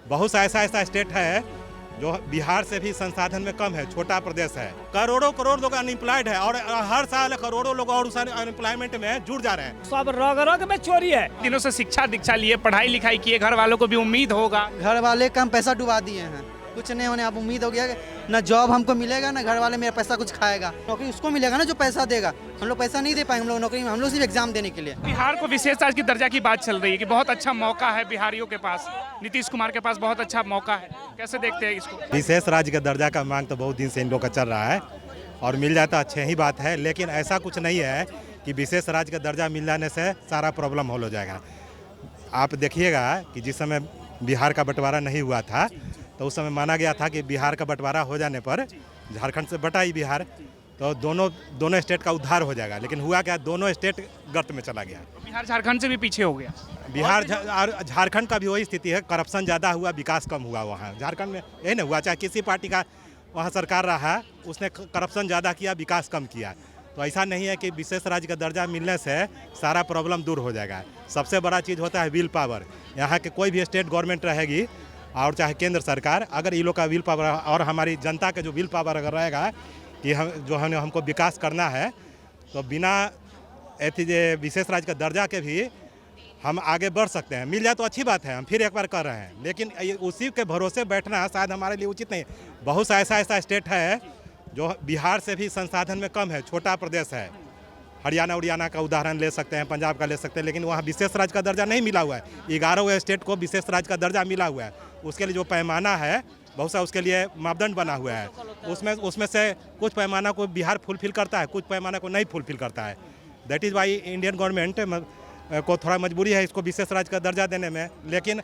बहुत सा ऐसा ऐसा स्टेट है जो बिहार से भी संसाधन में कम है, छोटा प्रदेश है। करोड़ों करोड़ लोग अनएम्प्लॉयड है और हर साल करोड़ों लोग और उस अनएम्प्लॉयमेंट में जुड़ जा रहे हैं। सब रग रग में चोरी है। दिनों से शिक्षा दीक्षा लिए, पढ़ाई लिखाई किए, घर वालों को भी उम्मीद होगा। घर वाले कम पैसा डुबा दिए हैं, कुछ नहीं होने। अब उम्मीद हो गया कि ना जॉब हमको मिलेगा ना घर वाले मेरा पैसा कुछ खाएगा। नौकरी उसको मिलेगा ना जो पैसा देगा, हम लोग पैसा नहीं दे पाएंगे। हम लोग नौकरी, हम लोग सिर्फ एग्जाम देने के लिए। बिहार को विशेष राज्य की दर्जा की बात चल रही है कि बहुत अच्छा मौका है बिहारियों के पास, नीतीश कुमार के पास बहुत अच्छा मौका है। कैसे देखते हैं इसको? विशेष राज्य का दर्जा का मांग तो बहुत दिन से इन लोग का चल रहा है और मिल जाता अच्छे ही बात है, लेकिन ऐसा कुछ नहीं है कि विशेष राज्य का दर्जा मिल जाने से सारा प्रॉब्लम हल हो जाएगा। आप देखिएगा कि जिस समय बिहार का बंटवारा नहीं हुआ था तो उस समय माना गया था कि बिहार का बंटवारा हो जाने पर झारखंड से बटा ही बिहार, तो दोनों स्टेट का उद्धार हो जाएगा। लेकिन हुआ क्या, दोनों स्टेट गर्त में चला गया। बिहार झारखंड से भी पीछे हो गया। बिहार झारखंड का भी वही स्थिति है, करप्शन ज़्यादा हुआ, विकास कम हुआ। वहाँ झारखंड में यही नहीं हुआ, चाहे किसी पार्टी का वहाँ सरकार रहा, उसने करप्शन ज़्यादा किया, विकास कम किया। तो ऐसा नहीं है कि विशेष राज्य का दर्जा मिलने से सारा प्रॉब्लम दूर हो जाएगा। सबसे बड़ा चीज़ होता है विल पावर। यहाँ के कोई भी स्टेट गवर्नमेंट रहेगी और चाहे केंद्र सरकार, अगर ये लोग का विल पावर और हमारी जनता का जो विल पावर अगर रहेगा कि हमको विकास करना है, तो बिना विशेष राज्य का दर्जा के भी हम आगे बढ़ सकते हैं। मिल जाए तो अच्छी बात है, हम फिर एक बार कर रहे हैं, लेकिन उसी के भरोसे बैठना शायद हमारे लिए उचित नहीं। बहुत सा ऐसा स्टेट है जो बिहार से भी संसाधन में कम है, छोटा प्रदेश है। हरियाणा का उदाहरण ले सकते हैं, पंजाब का ले सकते हैं, लेकिन वहाँ विशेष राज्य का दर्जा नहीं मिला हुआ है। 11 स्टेट को विशेष राज्य का दर्जा मिला हुआ है। उसके लिए जो पैमाना है बहुत सा, उसके लिए मापदंड बना हुआ है। उसमें से कुछ पैमाना को बिहार फुलफिल करता है, कुछ पैमाना को नहीं फुलफिल करता है। That is why Indian government को थोड़ा मजबूरी है इसको विशेष राज्य का दर्जा देने में। लेकिन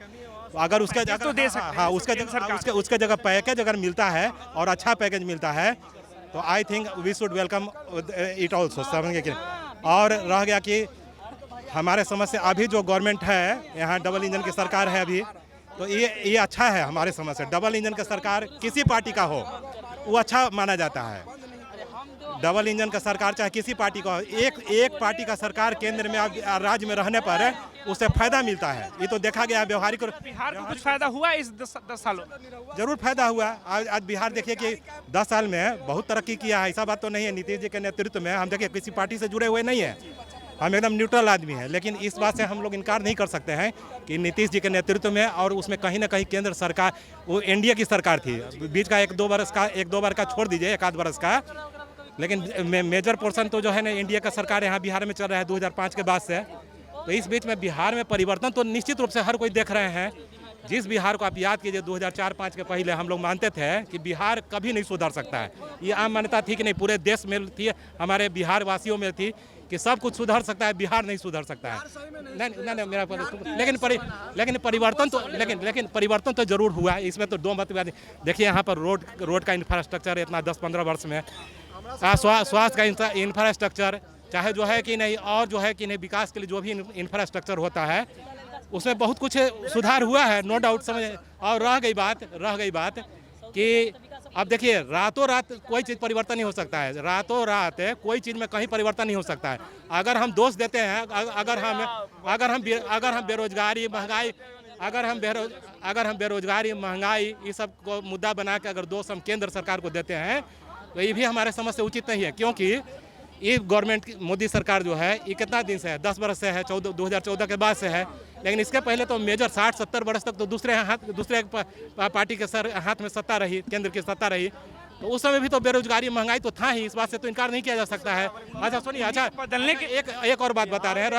अगर उसका जगह तो दे सकते हैं, उसके जगह पैकेज अगर मिलता है और अच्छा पैकेज मिलता है तो I think we should welcome it also. समझ गए? और रह गया कि हमारे समझ से अभी जो गवर्नमेंट है यहाँ डबल इंजन की सरकार है अभी, तो ये अच्छा है हमारे समझ से। डबल इंजन का सरकार किसी पार्टी का हो वो अच्छा माना जाता है। डबल इंजन का सरकार चाहे किसी पार्टी का हो, एक पार्टी का सरकार केंद्र में राज्य में रहने पर उससे फायदा मिलता है। ये तो देखा गया व्यवहारिक। बिहार को कुछ फायदा हुआ इस 10 सालों? जरूर फायदा हुआ। आज बिहार देखिए कि 10 साल में बहुत तरक्की किया है, ऐसा बात तो नहीं है। नीतीश जी के नेतृत्व में हम देखिए किसी पार्टी से जुड़े हुए नहीं है, हम एकदम न्यूट्रल आदमी हैं। लेकिन इस बात से हम लोग इनकार नहीं कर सकते हैं कि नीतीश जी के नेतृत्व में और उसमें कहीं ना कहीं केंद्र सरकार, वो एनडीए की सरकार थी, बीच का एक दो बार का छोड़ दीजिए, 1 आध बरस का, लेकिन मेजर पोर्शन तो जो है ना एनडीए का सरकार यहाँ बिहार में चल रहा है 2005 के बाद से। तो इस बीच में बिहार में परिवर्तन तो निश्चित रूप से हर कोई देख रहे हैं। जिस बिहार को आप याद कीजिए 2004-05 के पहले हम लोग मानते थे कि बिहार कभी नहीं सुधर सकता है। ये आम मान्यता थी कि नहीं, पूरे देश में थी, हमारे बिहार वासियों में थी कि सब कुछ सुधर सकता है, बिहार नहीं सुधर सकता है। नहीं मेरा लेकिन परिवर्तन तो जरूर हुआ है, इसमें तो दो मत। देखिए यहाँ पर रोड का इंफ्रास्ट्रक्चर इतना 10-15 वर्ष में, स्वास्थ्य का इंफ्रास्ट्रक्चर चाहे जो है कि नहीं, और जो है कि नहीं विकास के लिए जो भी इंफ्रास्ट्रक्चर होता है उसमें बहुत कुछ सुधार हुआ है, नो डाउट। समझ। और रह गई बात कि अब देखिए रातों रात कोई चीज़ परिवर्तन नहीं हो सकता है। रातों रात कोई चीज़ में कहीं परिवर्तन नहीं हो सकता है। अगर हम दोष देते हैं, अगर हम बेरोजगारी महंगाई अगर हम बेरोजगारी महंगाई ये सब को मुद्दा बना के अगर दोष हम केंद्र सरकार को देते हैं तो ये भी हमारे समझ से उचित नहीं है। क्योंकि ये गवर्नमेंट मोदी सरकार जो है ये कितना दिन से है, 10 वर्ष से है, 2014 के बाद से है। लेकिन इसके पहले तो मेजर 60-70 वर्ष तक तो दूसरे पार्टी के हाथ में सत्ता रही, केंद्र की सत्ता रही। तो उस समय भी तो बेरोजगारी महंगाई तो था ही, इस बात से तो इनकार नहीं किया जा सकता है। अच्छा सुनिए, अच्छा बदलने के एक और बात बता रहे हैं।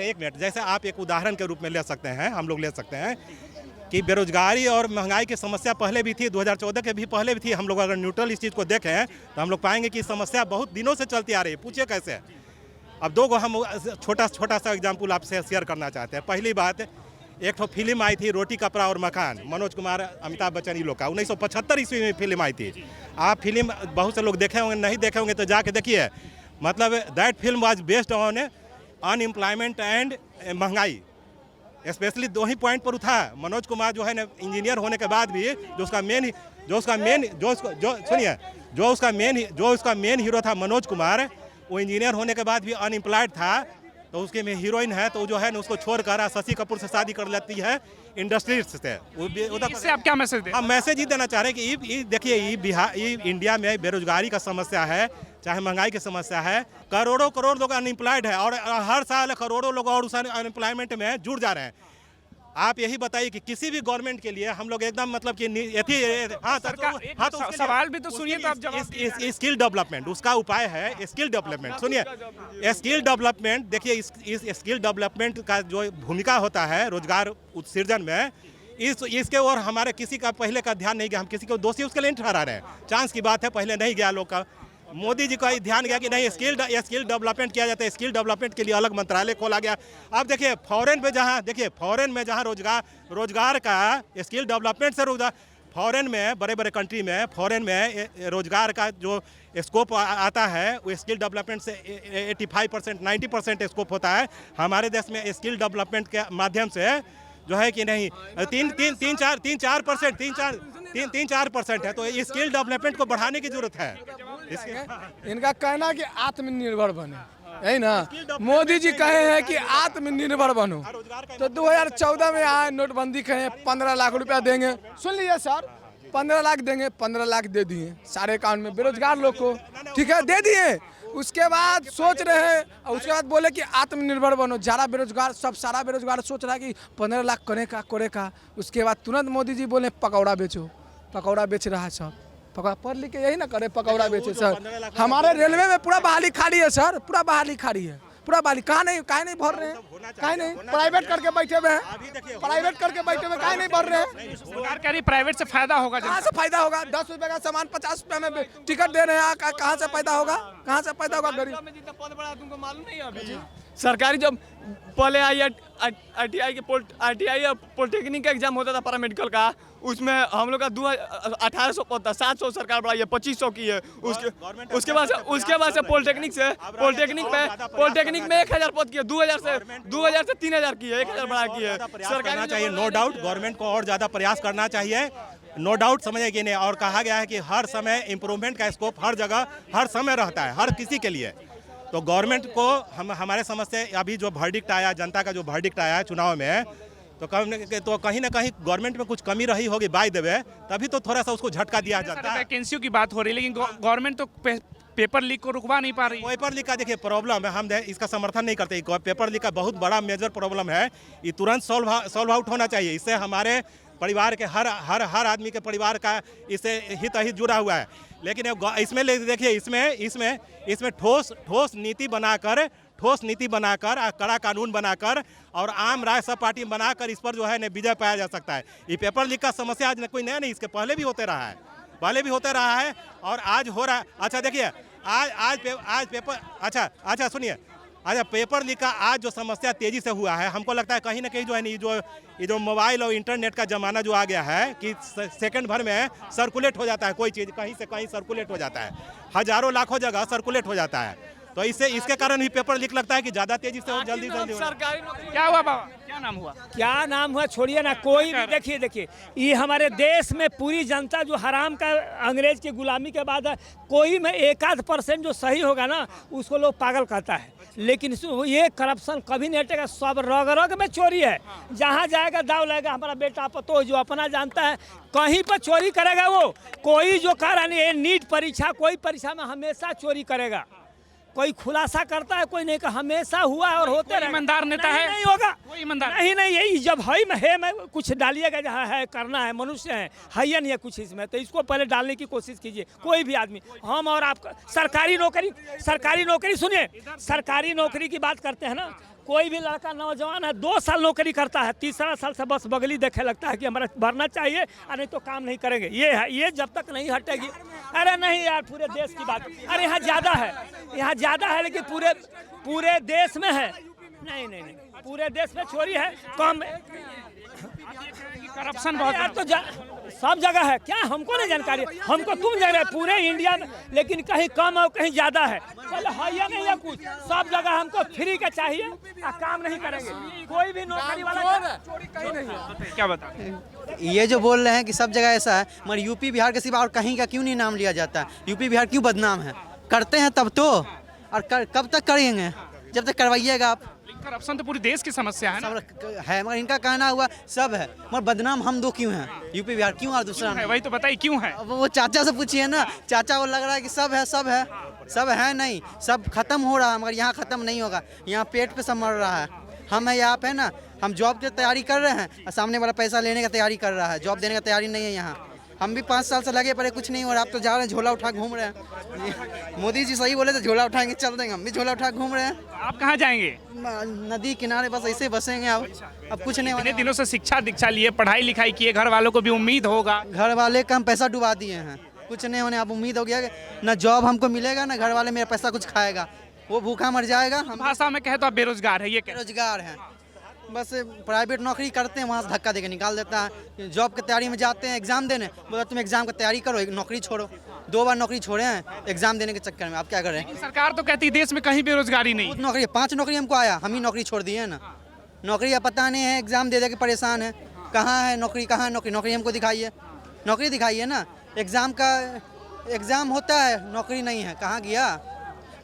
एक मिनट, जैसे आप एक उदाहरण के रूप में ले सकते हैं, हम लोग ले सकते हैं कि बेरोजगारी और महंगाई की समस्या पहले भी थी, 2014 के भी पहले भी थी। हम लोग अगर न्यूट्रल इस चीज़ को देखें तो हम लोग पाएंगे कि समस्या बहुत दिनों से चलती आ रही है। पूछिए कैसे। अब दो हम छोटा सा एग्जाम्पल आपसे शेयर करना चाहते हैं। पहली बात, एक तो फिल्म आई थी रोटी कपड़ा और मकान, मनोज कुमार अमिताभ बच्चन ये लोग का, 1975 ईस्वी में फिल्म आई थी। आप फिल्म बहुत से लोग देखे होंगे, नहीं देखे होंगे तो जाके देखिए। मतलब that film was based on unemployment and महंगाई। स्पेशली 2 ही पॉइंट पर था। मनोज कुमार जो है ना इंजीनियर होने के बाद भी जो उसका मेन हीरो था मनोज कुमार, वो इंजीनियर होने के बाद भी अनएम्प्लॉयड था तो उसके में हीरोइन है तो जो है ना उसको छोड़कर शशि कपूर से शादी कर लेती है इंडस्ट्री से। इससे आप क्या मैसेज दें? हम मैसेज ही देना चाह रहे हैं कि देखिए ये इंडिया में बेरोजगारी का समस्या है, चाहे महंगाई की समस्या है, करोड़ों करोड़ लोग अनएम्प्लॉयड है और हर साल करोड़ों लोग और उस अनएम्प्लॉयमेंट में जुड़ जा रहे हैं। आप यही बताइए कि किसी भी गवर्नमेंट के लिए हम लोग एकदम मतलब कि सवाल भी तो सुनिए तो आप जवाब। स्किल डेवलपमेंट उसका उपाय है, स्किल डेवलपमेंट। सुनिए, स्किल डेवलपमेंट देखिए, इस स्किल डेवलपमेंट का जो भूमिका होता है रोजगार उत्सृजन में, इसके और हमारे किसी का पहले का ध्यान नहीं गया। हम किसी को दोषी उसके लिए नहीं ठहरा रहे हैं, चांस की बात है, पहले नहीं गया लोग का। मोदी जी का ध्यान गया कि नहीं स्किल डेवलपमेंट किया जाता है, स्किल डेवलपमेंट के लिए अलग मंत्रालय खोला गया। अब देखिए फॉरेन में जहाँ रोजगार का स्किल डेवलपमेंट से रोजगार, फॉरेन में बड़े बड़े कंट्री में फॉरेन में रोजगार का जो स्कोप आता है वो स्किल डेवलपमेंट से 85% 90% स्कोप होता है। हमारे देश में स्किल डेवलपमेंट के माध्यम से जो है कि नहीं 3-4% है। तो स्किल डेवलपमेंट को बढ़ाने की जरूरत है। इनका कहना कि आत्मनिर्भर बने, है ना। मोदी जी कहे हैं कि आत्मनिर्भर बनो, तो 2014 में आए नोटबंदी कहे 15 लाख रुपया देंगे। सुन लीजिए सर, 15 लाख देंगे, 15 लाख दे दिए सारे अकाउंट में बेरोजगार लोग को, ठीक है, दे दिए। उसके बाद सोच रहे हैं और उसके बाद बोले कि आत्मनिर्भर बनो। सारा बेरोजगार सोच रहा है कि 15 लाख करेगा। उसके बाद तुरंत मोदी जी बोले पकौड़ा बेचो, पकौड़ा बेच रहा है सब। पढ़ लिख के यही ना करे, पकौड़ा बेचे सर। हमारे रेलवे में पूरा बहाली खाड़ी है सर, पूरा बहाली खाड़ी है, पूरा बहाली। कहाँ नहीं भर रहे हैं, कहीं नहीं। प्राइवेट करके बैठे हुए हैं, कहीं नहीं भर रहे हैं। सरकार कह रही प्राइवेट से फायदा होगा। कहाँ से फायदा होगा? 10 रुपए का सामान 50 रुपए में टिकट दे रहे हैं। कहाँ से फायदा होगा? गरीब तुमको मालूम नहीं है अभी सरकारी जब पहले ITI के ITI पॉलिटेक्निक का एग्जाम होता था पैरामेडिकल का, उसमें हम लोग का 1800 पता 700 सरकार बढ़ाई है, 2500 की है। उसके बाद से पॉलिटेक्निक में 1000 पद की है, 2000 से 3000 की है, 1000 बढ़ा की है। सरकार चाहिए, नो डाउट गवर्नमेंट को और ज़्यादा प्रयास करना चाहिए, नो डाउट, समझे कि नहीं। और कहा गया है कि हर समय इम्प्रूवमेंट का स्कोप हर जगह हर समय रहता है, हर किसी के लिए। तो गवर्नमेंट को हमारे समझ से अभी जो वर्डिक्ट आया, जनता का जो वर्डिक्ट आया है चुनाव में, तो कहीं ना कहीं गवर्नमेंट में कुछ कमी रही होगी बाय द वे, तभी तो थोड़ा सा उसको झटका दिया जाता है। वैकेंसियों की बात हो रही है, लेकिन गवर्नमेंट तो पेपर लीक को रुकवा नहीं पा रही। पेपर लीक का देखिए प्रॉब्लम है, हम इसका समर्थन नहीं करते। पेपर लीक का बहुत बड़ा मेजर प्रॉब्लम है, ये तुरंत सॉल्व आउट होना चाहिए। इससे हमारे परिवार के हर आदमी के परिवार का इससे हित जुड़ा हुआ है। लेकिन इसमें देखिए इसमें ठोस नीति बनाकर कड़ा कानून बनाकर और आम राय सब पार्टी बनाकर इस पर जो है विजय पाया जा सकता है। ये पेपर लीक का समस्या आज कोई नया नहीं, इसके पहले भी होते रहा है और आज हो रहा है। अच्छा देखिए आज पेपर अच्छा सुनिए, अच्छा पेपर लीक का आज जो समस्या तेजी से हुआ है, हमको लगता है कहीं ना कहीं जो है ये जो मोबाइल और इंटरनेट का जमाना जो आ गया है कि सेकंड भर में सर्कुलेट हो जाता है, कोई चीज़ कहीं से कहीं सर्कुलेट हो जाता है, हजारों लाखों जगह सर्कुलेट हो जाता है। तो इसके कारण ही पेपर लीक लगता है कि ज़्यादा तेजी से जल्दी सरकारी। क्या हुआ बाबा, क्या नाम हुआ? छोड़िए ना, कोई भी देखिए ये हमारे देश में पूरी जनता जो हराम का अंग्रेज की गुलामी के बाद है, कोई में 1-8% जो सही होगा ना उसको लोग पागल कहता है। लेकिन ये करप्शन कभी नहीं हटेगा, सब रग में चोरी है। जहाँ जाएगा दाव लगेगा। हमारा बेटा पतो जो अपना जानता है कहीं पर चोरी करेगा वो। कोई जो कह रहा नहीं, नीट परीक्षा कोई परीक्षा में हमेशा चोरी करेगा। कोई खुलासा करता है, कोई नहीं, का हमेशा हुआ और होते रहे। ईमानदार नेता है नहीं होगा, कोई ईमानदार नहीं यही जब है मैं कुछ डालिएगा, जहाँ है करना है, मनुष्य है नहीं है कुछ इसमें, तो इसको पहले डालने की कोशिश कीजिए। कोई भी आदमी, हम और आप सरकारी नौकरी सुनिए, सरकारी नौकरी की बात करते हैं ना, कोई भी लड़का नौजवान है 2 साल नौकरी करता है, 3रा साल से बस बगली देखे लगता है कि हमारा भरना चाहिए और नहीं तो काम नहीं करेंगे। ये जब तक नहीं हटेगी। अरे नहीं यार, पूरे देश की बात, अरे यहाँ ज़्यादा है लेकिन पूरे देश में है। नहीं पूरे देश में चोरी है, कम करप्शन बहुत यार, तो सब जगह है क्या? हमको नहीं जानकारी, हमको तुम जान रहे पूरे इंडिया में, लेकिन कहीं कम और कहीं ज्यादा है। चलो है या नहीं है कुछ, सब जगह हमको फ्री का चाहिए, काम नहीं करेंगे। कोई भी नौकरी वाला चोरी कहीं नहीं है। क्या बता, ये जो बोल रहे हैं कि सब जगह ऐसा है, मगर यूपी बिहार के सिवा और कहीं का क्यों नहीं नाम लिया जाता है? यूपी बिहार क्यों बदनाम है? करते हैं तब तो, और कब तक करेंगे? जब तक करवाइएगा आप। करप्शन तो पूरे देश की समस्या है ना। सब है मगर इनका कहना हुआ सब है मगर बदनाम हम दो क्यों हैं यूपी बिहार क्यों और दूसरा है, नहीं? वही तो बताइए क्यों है। अब वो चाचा से पूछिए ना, चाचा को लग रहा है कि सब है सब है, सब है नहीं, सब खत्म हो रहा है मगर यहाँ खत्म नहीं होगा, यहाँ पेट पे सब मर रहा है। हम है यहाँ पे ना, हम जॉब की तैयारी कर रहे हैं और सामने वाला पैसा लेने का तैयारी कर रहा है, जॉब देने का तैयारी नहीं है यहाँ। हम भी 5 साल से लगे पड़े कुछ नहीं हो रहा, आप तो जा रहे हैं झोला उठा घूम रहे हैं। मोदी जी सही बोले थे झोला उठाएंगे चल देंगे, हम भी झोला उठा घूम रहे हैं आप कहाँ जाएंगे? नदी किनारे, बस ऐसे बसेंगे। अब कुछ नहीं इतने होने दिनों से शिक्षा दीक्षा लिए, पढ़ाई लिखाई किए, घर वालों को भी उम्मीद होगा। घर वाले का हम पैसा डुबा दिए हैं, कुछ नहीं होने। अब उम्मीद हो गया कि ना जॉब हमको मिलेगा ना घर वाले मेरा पैसा कुछ खाएगा, वो भूखा मर जाएगा। हम भाषा में कहे तो आप बेरोजगार है, ये कह बेरोजगार हैं, बस प्राइवेट नौकरी करते हैं वहाँ से धक्का देके निकाल देता है। जॉब की तैयारी में जाते हैं एग्जाम देने, बोला तुम एग्जाम की तैयारी करो नौकरी छोड़ो। 2 बार नौकरी छोड़े हैं एग्जाम देने के चक्कर में, आप क्या करें? सरकार तो कहती है देश में कहीं बेरोजगारी नहीं। बहुत नौकरी 5 नौकरी हमको आया, हम ही नौकरी छोड़ दिए है ना। नौकरी अब पता नहीं है, एग्जाम दे दे के परेशान है। कहाँ है नौकरी, कहाँ है नौकरी? नौकरी हमको दिखाइए, नौकरी दिखाइए ना। एग्जाम का एग्जाम होता है, नौकरी नहीं है, कहाँ गया?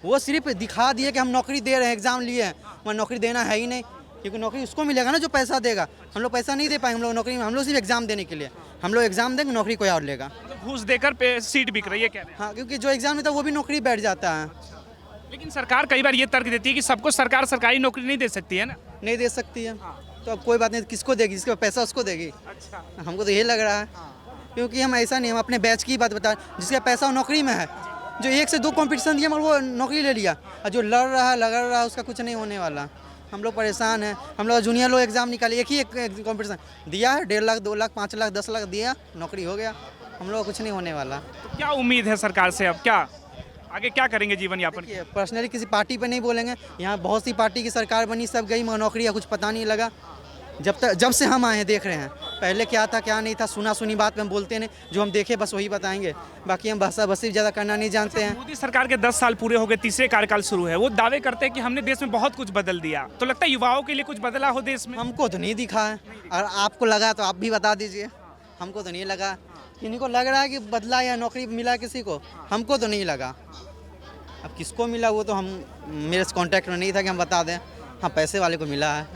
वो सिर्फ दिखा दिए कि हम नौकरी दे रहे हैं, एग्जाम लिए हैं, मगर नौकरी देना है ही नहीं, क्योंकि नौकरी उसको मिलेगा ना जो पैसा देगा। हम लोग पैसा नहीं दे पाएंगे, हम लोग नौकरी, हम लोग सिर्फ एग्जाम देने के लिए, हम लोग एग्जाम देंगे नौकरी कोई और लेगा। घूस देकर पे सीट बिक रही है, कह रहे हैं। हाँ, क्योंकि जो एग्जाम देता है वो भी नौकरी बैठ जाता है। लेकिन सरकार कई बार ये तर्क देती है कि सबको सरकार सरकारी नौकरी नहीं दे सकती है ना। नहीं दे सकती है तो अब कोई बात नहीं, किसको देगी? जिसके पास पैसा उसको देगी। अच्छा, हमको तो यही लग रहा है, क्योंकि हम ऐसा नहीं, हम अपने बैच की बात बता, जिसका पैसा नौकरी में है, जो 1 से 2 कंपटीशन दिया मगर वो नौकरी ले लिया, और जो लड़ रहा है लगा रहा है उसका कुछ नहीं होने वाला। हम लोग परेशान हैं। हम लोग जूनियर लोग एग्जाम निकाले, एक ही कंपटीशन दिया है, 1.5 लाख 2 लाख 5 लाख 10 लाख दिया, नौकरी हो गया। हम लोग कुछ नहीं होने वाला। तो क्या उम्मीद है सरकार से? अब क्या आगे क्या करेंगे जीवन यापन? पर्सनली किसी पार्टी पे नहीं बोलेंगे, यहाँ बहुत सी पार्टी की सरकार बनी, सब गई मगर नौकरी का कुछ पता नहीं लगा। जब से हम आए हैं देख रहे हैं, पहले क्या था क्या नहीं था, सुना सुनी बात में हम बोलते नहीं, जो हम देखे बस वही बताएंगे, बाकी हम भाषा बसी ज़्यादा करना नहीं जानते हैं। मोदी सरकार के 10 साल पूरे हो गए, तीसरे कार्यकाल शुरू है, वो दावे करते हैं कि हमने देश में बहुत कुछ बदल दिया। तो लगता है युवाओं के लिए कुछ बदला हो देश में? हमको तो नहीं दिखा है, और आपको लगा तो आप भी बता दीजिए। हमको तो नहीं लगा, इनको लग रहा है कि बदला या नौकरी मिला किसी को, हमको तो नहीं लगा। अब किसको मिला वो तो हम, मेरे कांटेक्ट में नहीं था कि हम बता दें। हाँ, पैसे वाले को मिला है।